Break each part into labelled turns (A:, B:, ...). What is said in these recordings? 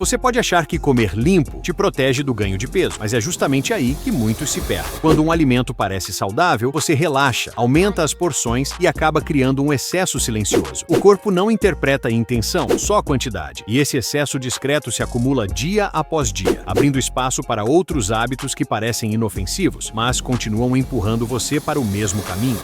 A: Você pode achar que comer limpo te protege do ganho de peso, mas é justamente aí que muitos se perdem. Quando um alimento parece saudável, você relaxa, aumenta as porções e acaba criando um excesso silencioso. O corpo não interpreta a intenção, só a quantidade. E esse excesso discreto se acumula dia após dia, abrindo espaço para outros hábitos que parecem inofensivos, mas continuam empurrando você para o mesmo caminho.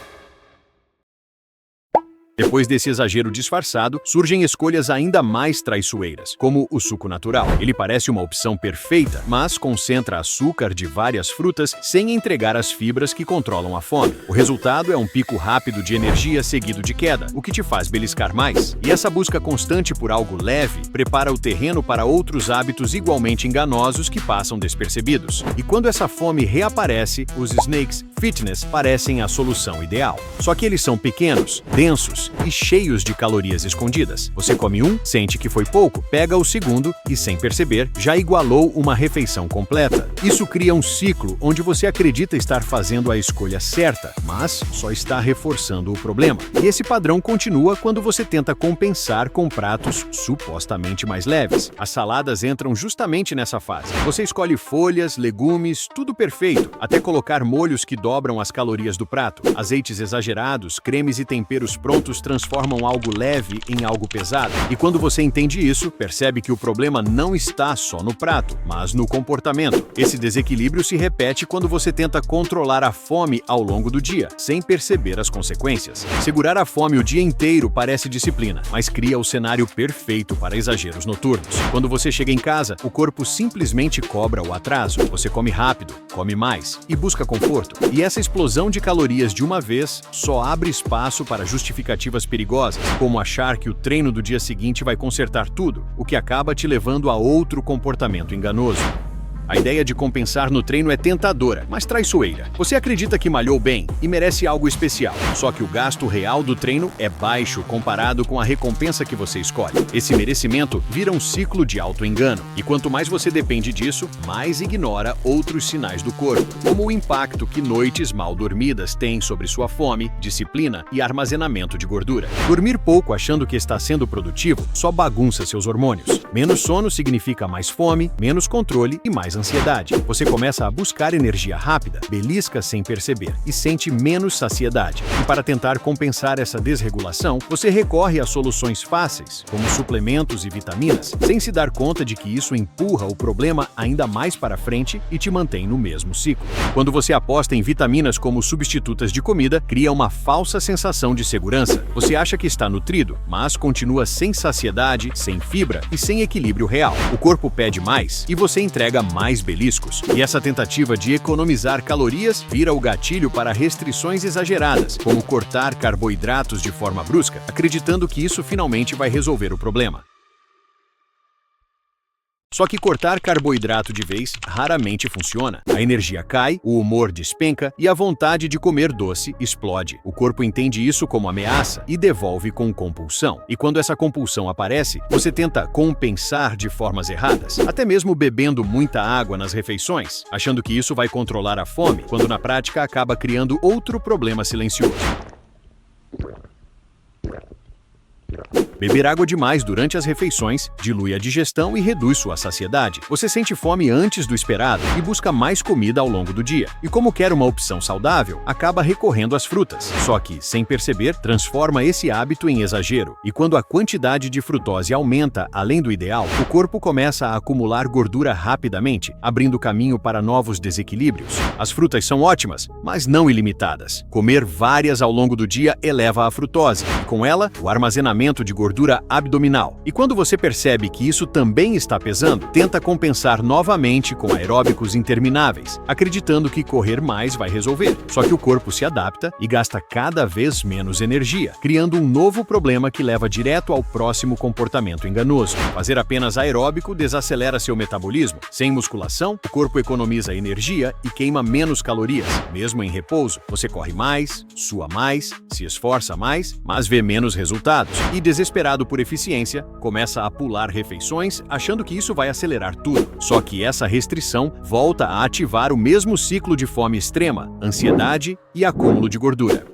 A: Depois desse exagero disfarçado, surgem escolhas ainda mais traiçoeiras, como o suco natural. Ele parece uma opção perfeita, mas concentra açúcar de várias frutas sem entregar as fibras que controlam a fome. O resultado é um pico rápido de energia seguido de queda, o que te faz beliscar mais. E essa busca constante por algo leve prepara o terreno para outros hábitos igualmente enganosos que passam despercebidos. E quando essa fome reaparece, os snakes fitness parecem a solução ideal. Só que eles são pequenos, densos e cheios de calorias escondidas. Você come um, sente que foi pouco, pega o segundo e, sem perceber, já igualou uma refeição completa. Isso cria um ciclo onde você acredita estar fazendo a escolha certa, mas só está reforçando o problema. E esse padrão continua quando você tenta compensar com pratos supostamente mais leves. As saladas entram justamente nessa fase. Você escolhe folhas, legumes, tudo perfeito, até colocar molhos que dobram as calorias do prato. Azeites exagerados, cremes e temperos prontos transformam algo leve em algo pesado. E quando você entende isso, percebe que o problema não está só no prato, mas no comportamento. Esse desequilíbrio se repete quando você tenta controlar a fome ao longo do dia, sem perceber as consequências. Segurar a fome o dia inteiro parece disciplina, mas cria o cenário perfeito para exageros noturnos. Quando você chega em casa, o corpo simplesmente cobra o atraso. Você come rápido, come mais e busca conforto. E essa explosão de calorias de uma vez só abre espaço para justificativas perigosas, como achar que o treino do dia seguinte vai consertar tudo, o que acaba te levando a outro comportamento enganoso. A ideia de compensar no treino é tentadora, mas traiçoeira. Você acredita que malhou bem e merece algo especial, só que o gasto real do treino é baixo comparado com a recompensa que você escolhe. Esse merecimento vira um ciclo de auto-engano, e quanto mais você depende disso, mais ignora outros sinais do corpo, como o impacto que noites mal dormidas têm sobre sua fome, disciplina e armazenamento de gordura. Dormir pouco achando que está sendo produtivo só bagunça seus hormônios. Menos sono significa mais fome, menos controle e mais ansiedade. Você começa a buscar energia rápida, belisca sem perceber e sente menos saciedade. E para tentar compensar essa desregulação, você recorre a soluções fáceis, como suplementos e vitaminas, sem se dar conta de que isso empurra o problema ainda mais para frente e te mantém no mesmo ciclo. Quando você aposta em vitaminas como substitutas de comida, cria uma falsa sensação de segurança. Você acha que está nutrido, mas continua sem saciedade, sem fibra e sem equilíbrio real. O corpo pede mais e você entrega mais beliscos. E essa tentativa de economizar calorias vira o gatilho para restrições exageradas, como cortar carboidratos de forma brusca, acreditando que isso finalmente vai resolver o problema. Só que cortar carboidrato de vez raramente funciona. A energia cai, o humor despenca e a vontade de comer doce explode. O corpo entende isso como ameaça e devolve com compulsão. E quando essa compulsão aparece, você tenta compensar de formas erradas, até mesmo bebendo muita água nas refeições, achando que isso vai controlar a fome, quando na prática acaba criando outro problema silencioso. Beber água demais durante as refeições dilui a digestão e reduz sua saciedade. Você sente fome antes do esperado e busca mais comida ao longo do dia. E como quer uma opção saudável, acaba recorrendo às frutas. Só que, sem perceber, transforma esse hábito em exagero. E quando a quantidade de frutose aumenta além do ideal, o corpo começa a acumular gordura rapidamente, abrindo caminho para novos desequilíbrios. As frutas são ótimas, mas não ilimitadas. Comer várias ao longo do dia eleva a frutose, e com ela, o armazenamento de gordura abdominal. E quando você percebe que isso também está pesando, tenta compensar novamente com aeróbicos intermináveis, acreditando que correr mais vai resolver. Só que o corpo se adapta e gasta cada vez menos energia, criando um novo problema que leva direto ao próximo comportamento enganoso. Fazer apenas aeróbico desacelera seu metabolismo. Sem musculação, o corpo economiza energia e queima menos calorias. Mesmo em repouso, você corre mais, sua mais, se esforça mais, mas vê menos resultados. E desesperado por eficiência, começa a pular refeições, achando que isso vai acelerar tudo. Só que essa restrição volta a ativar o mesmo ciclo de fome extrema, ansiedade e acúmulo de gordura.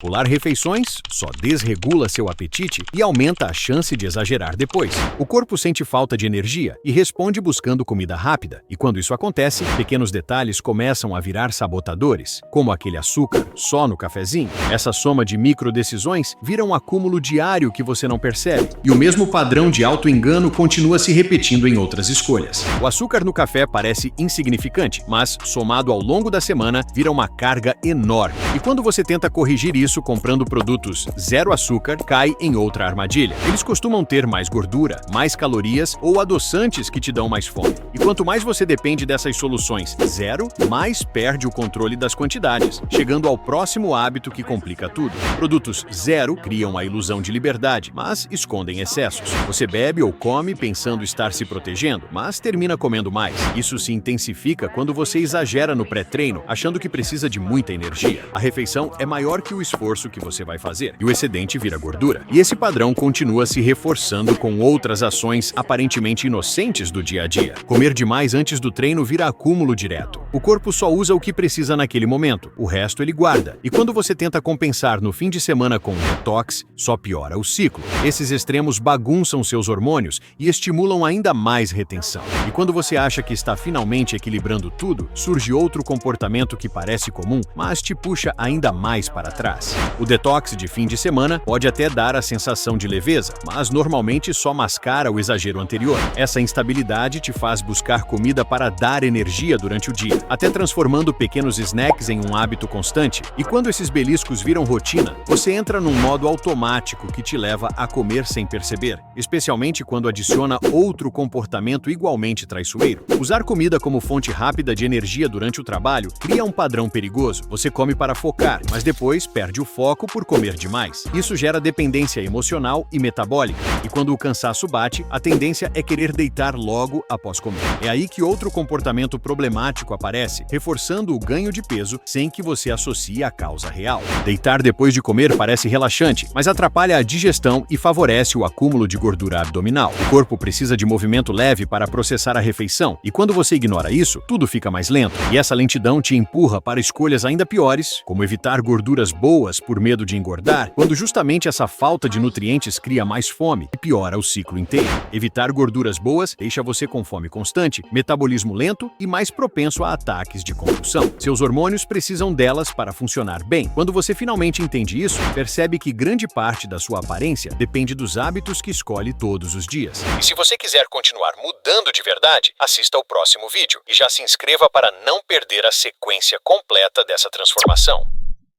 A: Pular refeições só desregula seu apetite e aumenta a chance de exagerar depois. O corpo sente falta de energia e responde buscando comida rápida, e quando isso acontece, pequenos detalhes começam a virar sabotadores, como aquele açúcar só no cafezinho. Essa soma de microdecisões vira um acúmulo diário que você não percebe, e o mesmo padrão de auto-engano continua se repetindo em outras escolhas. O açúcar no café parece insignificante, mas, somado ao longo da semana, vira uma carga enorme. E quando você tenta corrigir isso comprando produtos zero açúcar, cai em outra armadilha. Eles costumam ter mais gordura, mais calorias ou adoçantes que te dão mais fome. E quanto mais você depende dessas soluções zero, mais perde o controle das quantidades, chegando ao próximo hábito que complica tudo. Produtos zero criam a ilusão de liberdade, mas escondem excessos. Você bebe ou come pensando estar se protegendo, mas termina comendo mais. Isso se intensifica quando você exagera no pré-treino, achando que precisa de muita energia. A refeição é maior que o esforço que você vai fazer, e o excedente vira gordura. E esse padrão continua se reforçando com outras ações aparentemente inocentes do dia a dia. Comer demais antes do treino vira acúmulo direto. O corpo só usa o que precisa naquele momento, o resto ele guarda. E quando você tenta compensar no fim de semana com um detox, só piora o ciclo. Esses extremos bagunçam seus hormônios e estimulam ainda mais retenção. E quando você acha que está finalmente equilibrando tudo, surge outro comportamento que parece comum, mas te puxa ainda mais para trás. O detox de fim de semana pode até dar a sensação de leveza, mas normalmente só mascara o exagero anterior. Essa instabilidade te faz buscar comida para dar energia durante o dia, até transformando pequenos snacks em um hábito constante. E quando esses beliscos viram rotina, você entra num modo automático que te leva a comer sem perceber, especialmente quando adiciona outro comportamento igualmente traiçoeiro. Usar comida como fonte rápida de energia durante o trabalho cria um padrão perigoso. Você come para focar, mas depois perde o foco por comer demais. Isso gera dependência emocional e metabólica, e quando o cansaço bate, a tendência é querer deitar logo após comer. É aí que outro comportamento problemático aparece, reforçando o ganho de peso sem que você associe a causa real. Deitar depois de comer parece relaxante, mas atrapalha a digestão e favorece o acúmulo de gordura abdominal. O corpo precisa de movimento leve para processar a refeição, e quando você ignora isso, tudo fica mais lento. E essa lentidão te empurra para escolhas ainda piores, como evitar gorduras boas por medo de engordar, quando justamente essa falta de nutrientes cria mais fome e piora o ciclo inteiro. Evitar gorduras boas deixa você com fome constante, metabolismo lento e mais propenso a ataques de compulsão. Seus hormônios precisam delas para funcionar bem. Quando você finalmente entende isso, percebe que grande parte da sua aparência depende dos hábitos que escolhe todos os dias. E se você quiser continuar mudando de verdade, assista ao próximo vídeo e já se inscreva para não perder a sequência completa dessa transformação.